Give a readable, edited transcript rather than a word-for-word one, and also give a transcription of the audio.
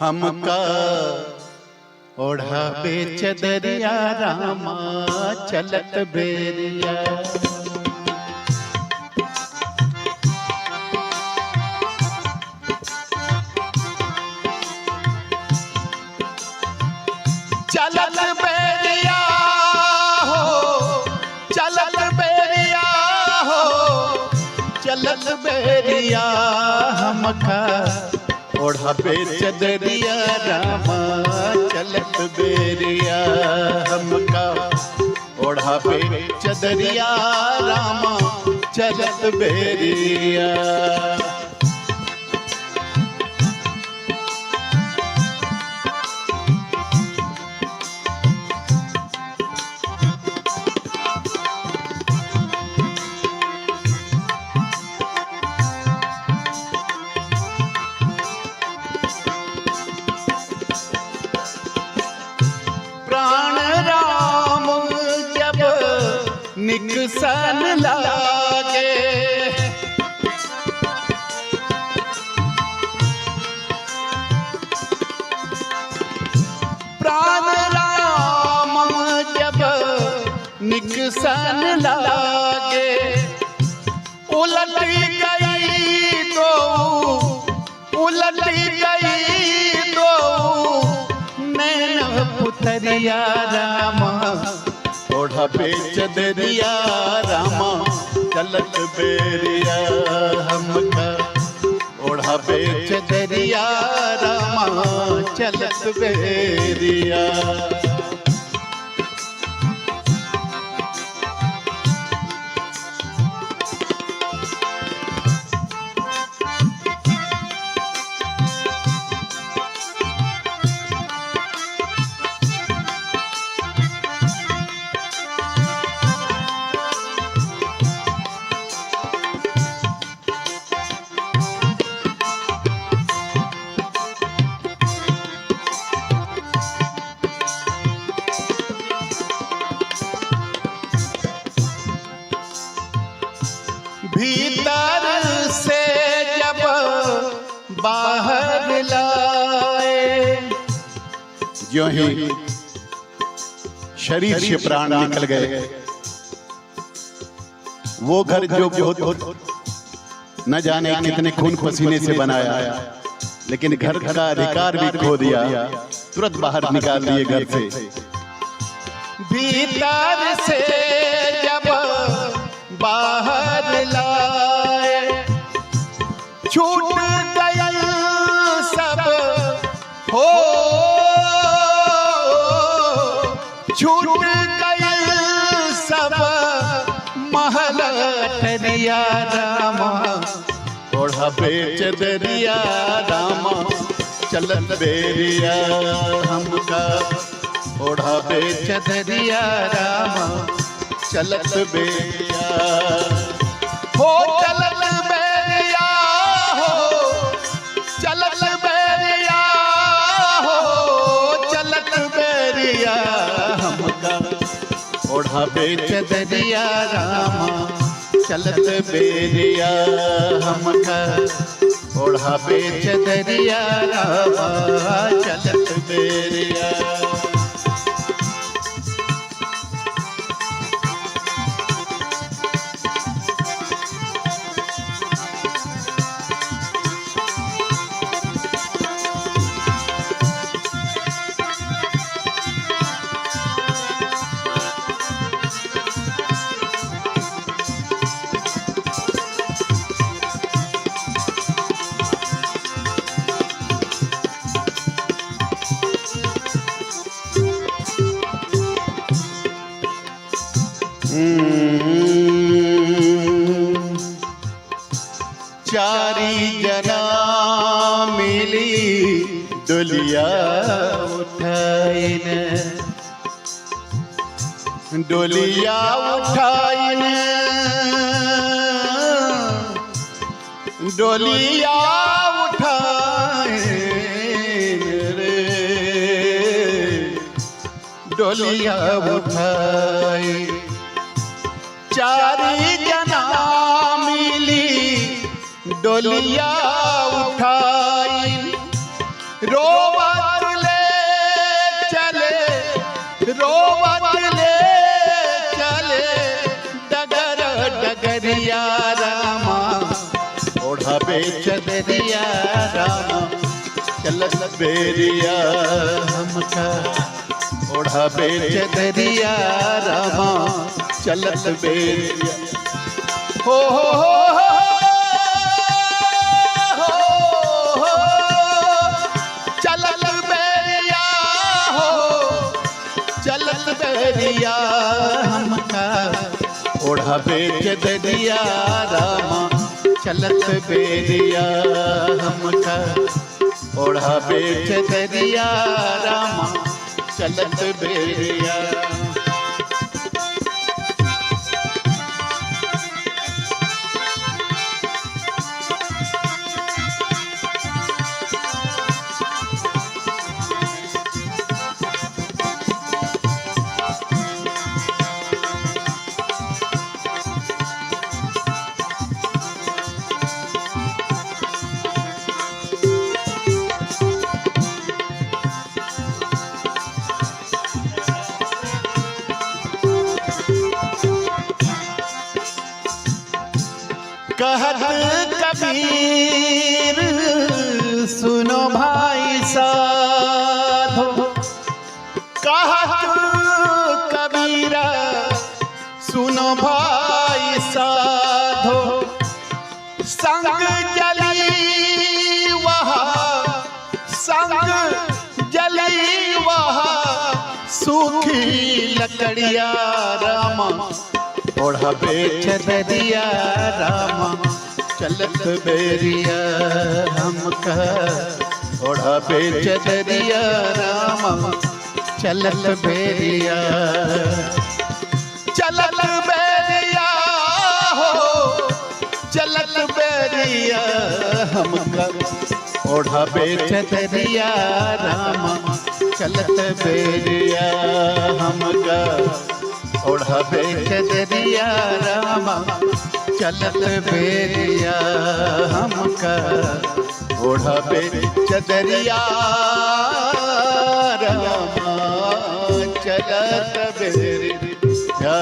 हमका ओढ़ा बेच दरिया रामा चलत बेरिया। चलत बेरिया हो, चलत बेरिया हो, चलत बेरिया हमका ओढ़ा बेच दरिया रामा चलत बेरिया। हमका ओढ़ा बेच दरिया रामा चलत बेरिया। निकसन लागे प्राण राम जब निकसन लागे। उलट गई तो उलट गई तो नैन पुतरिया रामा ओढ़ा बेच दरिया रामा चलत बेरिया। हमका ओढ़ा बेच दरिया रामा चलत बेरिया। भीतर से जब बाहर लाए, जो ही शरीर से प्राण निकल गए, वो घर जो बहुत न जाने कितने खून पसीने से बनाया, लेकिन घर का अधिकार भी खो दिया, तुरंत बाहर निकाल दिए घर से। भीतर से जब बाहर लाए, छूट गया सब हो, छूट गया सब महल ठरिया रामा ओढ़ा बेच दरिया रामा चलत बेरिया। हमका ओढ़ा बेच दरिया रामा चलत बेरिया हो, चलत बेरिया हो, चलत बेरिया हो, चलत बेरिया। हमका ओढ़ा बेच दरिया रामा चलत बेरिया। हमका ओढ़ा बेच दरिया रामा चलत बेरिया। चारी जना मिली डोलिया उठाइन, डोलिया उठाइन, डोलिया उठाइन रे, डोलिया उठाइन। चारी जना मिली डोलिया उठाई, रोवत ले चले, रोवत ले चले डगर डगरिया रामा, ओढ़ावे चदरिया रामा, चलत बेरिया हमका, ओढ़ावे चदरिया रामा, चलत बेरिया। हो चलत बेरिया हो, चलत बेरिया हमका, ओढ़ावे चदरिया रामा, चलत बेरिया हमका, ओढ़ावे चदरिया रामा, चलत बेरिया। कहत कबीर सुनो भाई साधो, कहत कबीरा सुनो भाई साधो, संग जली वहाँ, संग जली वहाँ, सूखी लकड़िया रामा, ओढ़ावे चदरिया रामा, चलत बेरिया हमका, ओढ़ावे चदरिया रामा, चलत बेरिया। चलत बेरिया हो, चलत बेरिया हमका, ओढ़ावे चदरिया रामा, चलत बेरिया हमका, ओढ़ावे चदरिया रामा, चलत बेरिया हमका, ओढ़ावे चदरिया रामा, चलत बेरिया।